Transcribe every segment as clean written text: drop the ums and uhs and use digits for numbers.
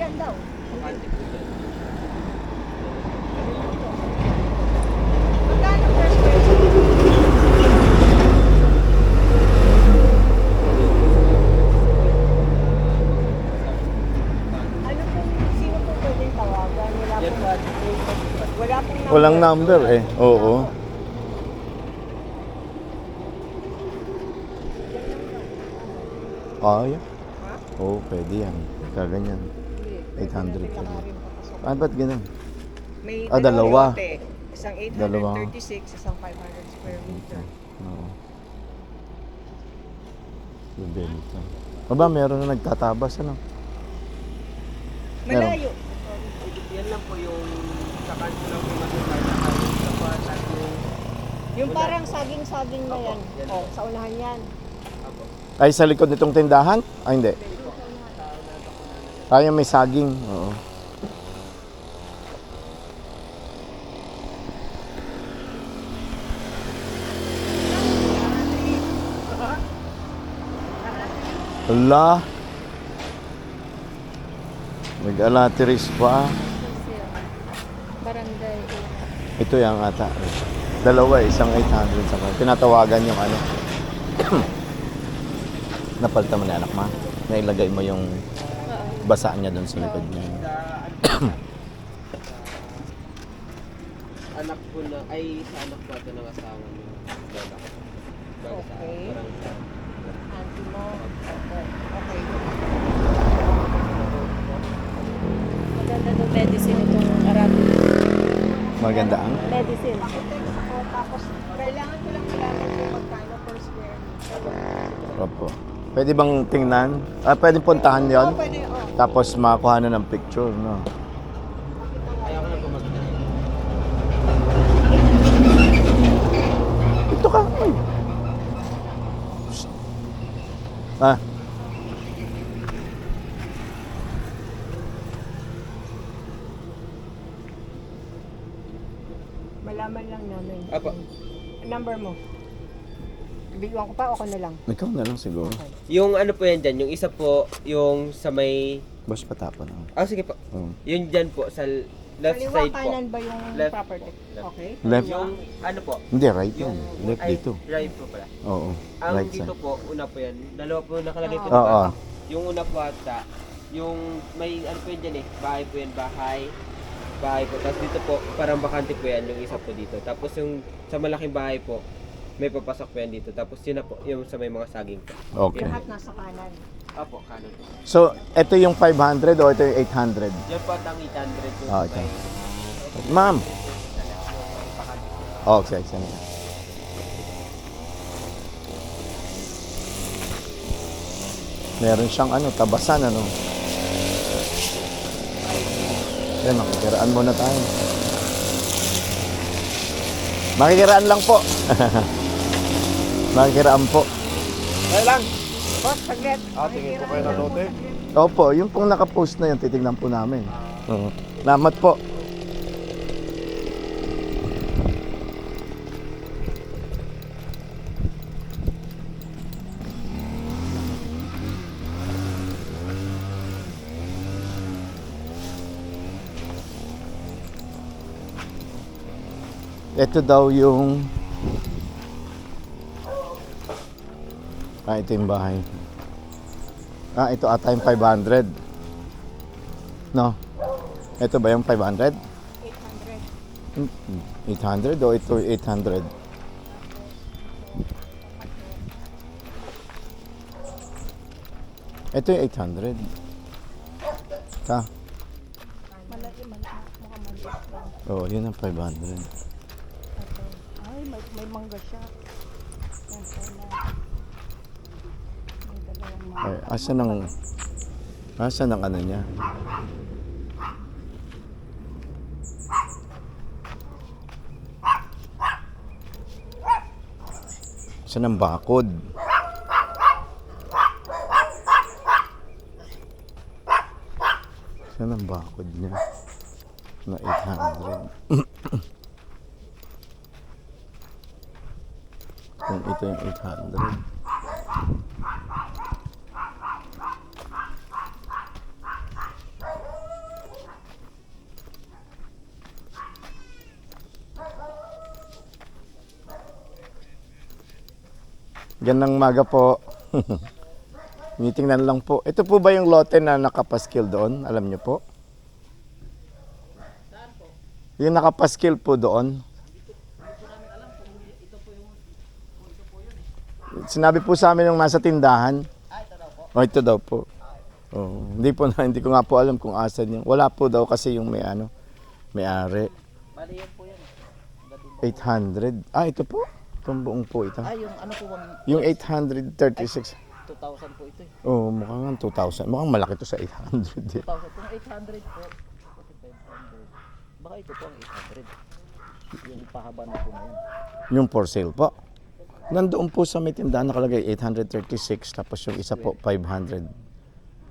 dyan daw. Bakante po dyan. Magkano per square feet? Ano kung sino po pwedeng tawagan? Wala pong number. Walang number eh. Oo. Ah, yeah. Ha? Oo, pwede yan. Kaganyan. Hindi. 800 Pwede pala. natin papasok. Ah, ba't ganun? May dalawa. lote. Isang Dalawa. 836, isang 500 square meter. Oo. Bibenta. Aba, meron na nagtatabas, ano? Malayo. Yan lang po yung sa kanto lang po masusunod. Sa patas yung... Yung parang saging-saging na Opo, yan. yan. Oh, sa unahan yan. Apo. Ay, sa likod nitong tindahan? Ay, hindi. Ay, may saging. Oo. Hala. Nag-alateris pa. Barangay. Ito yung ata. Dalawa, isang 800 sa mga. Tinatawagan yung ano. Napalta mo na anak ma. Nailagay mo yung basa niya doon sa likod niya. Anak ko na, ay sa anak ko ito ng asawa niyo. Lola ko. Bago sa Okay. parang sa... Auntie mo. Okay. Okay. Maganda daw medicine itong Arabic. Maganda ang? Medicine. Tapos, kailangan ko lang malaman kung magkano per square meter. Opo. Pwede bang tingnan? Ah, pwede puntahan yon. Oh, pwede. Oh. Tapos makakuha na ng picture, no? Ayaw ko na po Ito ka. Uy. Psst. Ah. Malaman lang namin. Apo. Number mo. Bigyan ko pa o ako na lang. Ikaw na lang siguro. Okay. Yung ano po yan dyan, yung isa po, yung sa may... Boss, patapon ako. Ah, sige po. Yung dyan po, sa left Kaliwa side po. kanan ba yung Left property? po. Okay. Left? Yung ano po, Hindi, right yan. Left ay, dito. right po pala. Oo. Ang Right dito side. po, una po yan, dalawa po nakalagay po. Oo. diba? Yung una po ata, yung may ano po yan dyan eh, bahay po yan, bahay po. Tapos dito po, parang bakante po yan, yung isa po dito. Tapos yung sa malaking bahay po, may papasok po yan dito. Tapos yun na po, yung sa may mga saging po. Okay. Lahat nasa kanan. Apo, kanan po. So, ito yung 500 o ito yung 800? Yan po at ang 800 po. Ah, ito. Ma'am. Okay, sige. Meron siyang ano, tabasan ano. Yan, makikiraan muna tayo. Makikiraan lang po. Makikiraan po. Kaya lang! Boss, saglit. tingin po kayo ng lote. Opo, yung pong nakapost na yun, titignan po namin. Oo. Salamat po. Ito daw yung... Ah, ito yung bahay. Ah, ito ata yung 500. No? Ito ba yung 500? 800. 800 o ito 800? Ito yung 800. Ta. Malaki, mukhang maliit lang. Oo, yun ang 500. Ito. Ay, may mangga siya. Yan pala. May dalawang mangga. Ay, asan ang ano niya? Asan ang bakod? Asan ang bakod niya? Na 800. Kung ito yung 800. Gandang maga po. Tinitingnan lang po. Ito po ba yung lote na nakapaskil doon? Alam niyo po? Yung nakapaskil po doon. Sinabi po sa amin yung nasa tindahan. Oh, ito daw po. Oh, hindi ko nga po alam kung asan yung. Wala po daw kasi yung may-ari. Bali yan po yan. 800. Ah, ito po. Itong buong po ito. Ah, yung ano po bang Yung 836. 2,000 po ito eh. Oh, mukhang 2,000. Mukhang malaki to sa 800. 2,000. Kung 800 po, 500. Baka ito po ang 800. Yung pahaba na po na yan. Yung for sale po. Nandoon po sa may tindahan nakalagay 836 tapos yung isa po 500.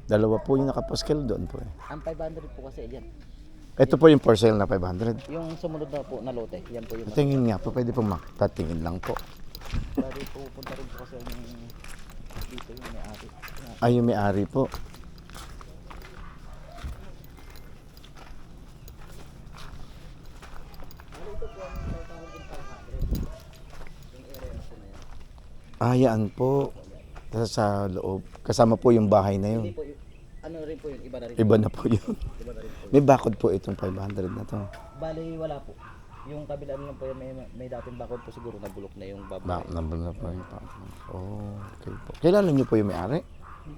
Dalawa po yung nakapaskil doon po. Ang 500 po kasi yan. Ito po yung for sale na 500. Yung sumunod na po na lote, yan po yung Tingin nga po, pwede po makita. Tingin lang po. bali pupunta rin po kasi yung dito yung may-ari. Ay, yung may-ari po. Ah, yan po. Sa loob. Kasama po yung bahay na yun. Hindi po yung, ano rin po yun, iba na rin. Iba na po yun. Iba na rin po. May bakod po itong 500 na to. Bali wala po. Yung kabila lang po yun, may dating bakod po siguro nabulok na yung babae. Number na po yung bakod. Oh, okay po. Kailan niyo po yung may-ari?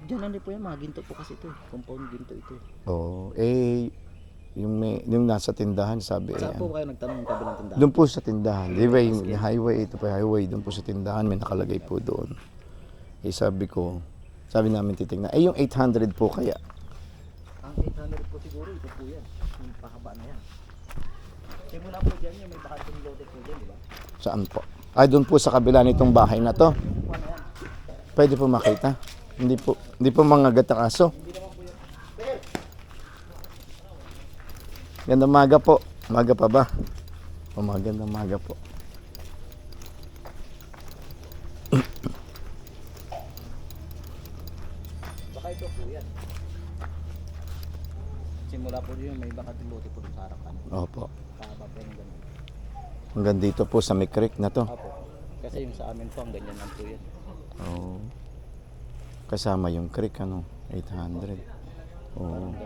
Diyan lang din po yan, mga ginto po kasi ito eh. Compound ginto ito eh. Oh, yung nasa tindahan sabi Saan po kayo nagtanong yung kabilang tindahan? doon po sa tindahan. Di ba yung highway, ito pa yung highway, doon po sa tindahan, may nakalagay po doon. Eh sabi namin titignan, yung 800 po kaya. Ang 800 po siguro, ito po yan. Yung pahaba na yan. Simula po dyan yung may bakating loaded po dyan, di ba? Saan po? Ay, doon po sa kabila nitong bahay na to. Pwede po makita. Hindi po mangagat ang aso. Gandang maga po. Maga pa ba? Magandang maga po. Baka ito po yan. Simula po dyan may bakating loaded po dun sa harapan. Opo. Pahaba po yung ganun. Hanggang dito po sa may creek na to. Opo. Kasi yung sa amin po, ang ganyan lang po yan. Oo. Kasama yung creek, 800. Oo.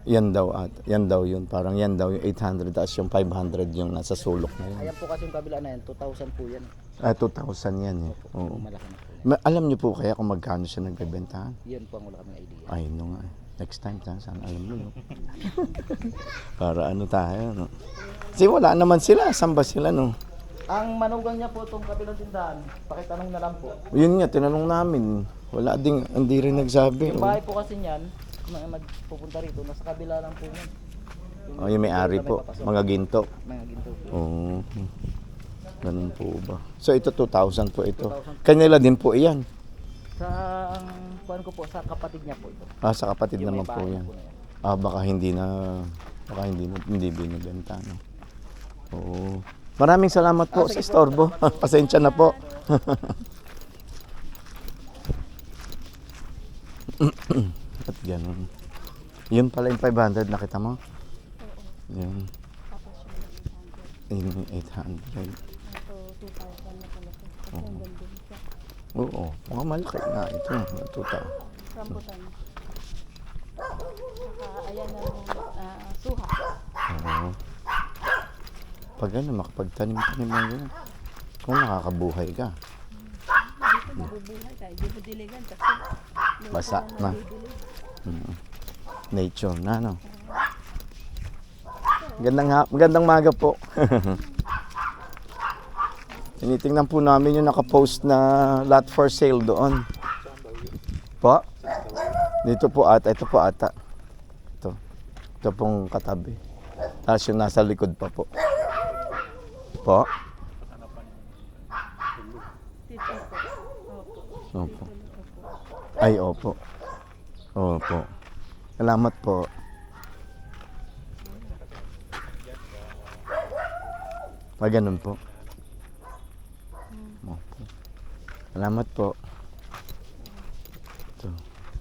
Yan daw yun. Parang yan daw yung 800, tapos yung 500 yung nasa sulok na yun. Ayan po kasi yung kabila na yan, 2,000 po yan. 2,000 yan eh. Oo. Malaki na po yan. Alam niyo po kaya kung magkano siya nagbebentahan? Yan po ang wala kaming idea. Ay, no nga. Next time, saan alam mo, no? Para tayo, no? Kasi wala naman sila. Saan ba sila, no? Ang manugang niya po itong kabilang tindahan, pakitanong na lang po. Yun nga, tinanong namin. Wala hindi rin nagsabi. Yung bahay po kasi niyan, magpupunta rito, nasa kabila lang po niyan. Yung may-ari po. Mga ginto. Mga ginto po. Oo. Ganun po ba? So ito 2,000 po ito. Kanila din po iyan. Sa kuan ko po, sa kapatid niya po ito. Sa kapatid Yung may naman po bahay yan. po na yan. Baka hindi binibenta, no? Oo. Maraming salamat po sa istorbo. Pasensya na po. At ganun. Yun pala yung 500, nakita mo? Yun. Yun yung 800. Ito, 2,000 na pala ito. Kasi ang ganda siya. Oo, mukhang malaki na ito. Tuta. Rambutan. Saka, ayan ang suha. Oo. Pag makapagtanim-tanim mo yun. Kung nakakabuhay ka. Dito mabubuhay ka. Hindi mo diligan kasi Basa na. Nature na, no? Magandang maga po. Tinitingnan po namin yung nakapost na lot for sale doon. Po? Dito po ata. Ito po ata. Ito pong katabi. Tapos yung nasa likod pa po. Po? dito po. Opo. Ay, opo. Opo. Salamat po. Ganun po. Opo. Salamat po.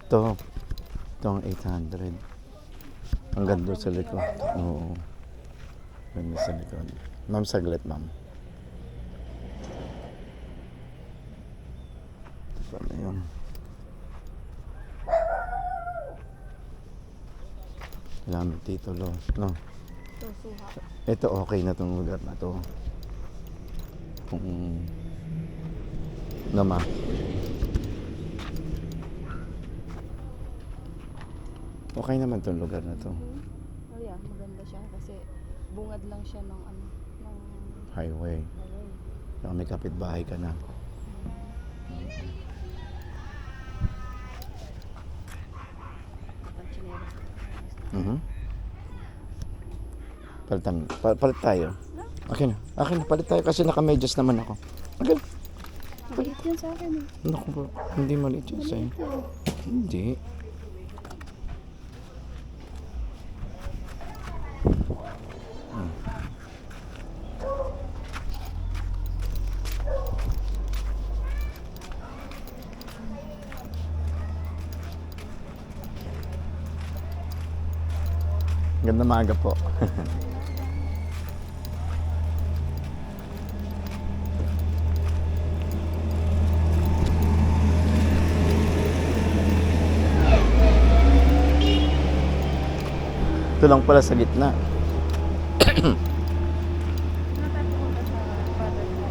Ito ang 800. Ang ganda sa likod. Oo. Ganda sa likod. Ma'am, saglit, ma'am. Paano yun? Kailangan titulo, no? Ito, suha. Ito okay na tong lugar na to. Kung nama. Okay naman tong lugar na to. Oh yeah, maganda siya kasi bungad lang siya ng ano, ng Highway. highway. Saka may kapitbahay ka na. Ang chinelas. Mhm. Palit tayo. Okay na. Akin na, palit tayo kasi naka-medyas naman ako. Okay. Maliit yan sa akin eh. Naku po, hindi maliit yun sa'yo. Hindi. Ganda maaga po. Ito lang pala sa gitna. Ano tayo pumunta sa father mo?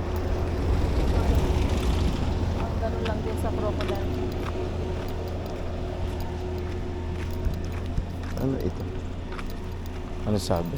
Ang ganun lang din sa crocodile. Ano ito? Ano sabi?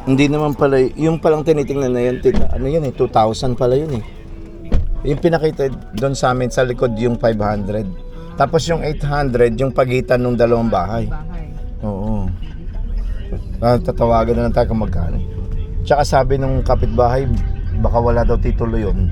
Hindi naman pala, yung palang tinitingnan na yun, ano yun eh, 2,000 pala yun eh. Yung pinakita doon sa amin sa likod yung 500. Tapos yung 800, yung pagitan ng dalawang bahay. Oo. Tatawagan na lang tayo kung magkano. Tsaka sabi nung kapitbahay, baka wala daw titulo yun.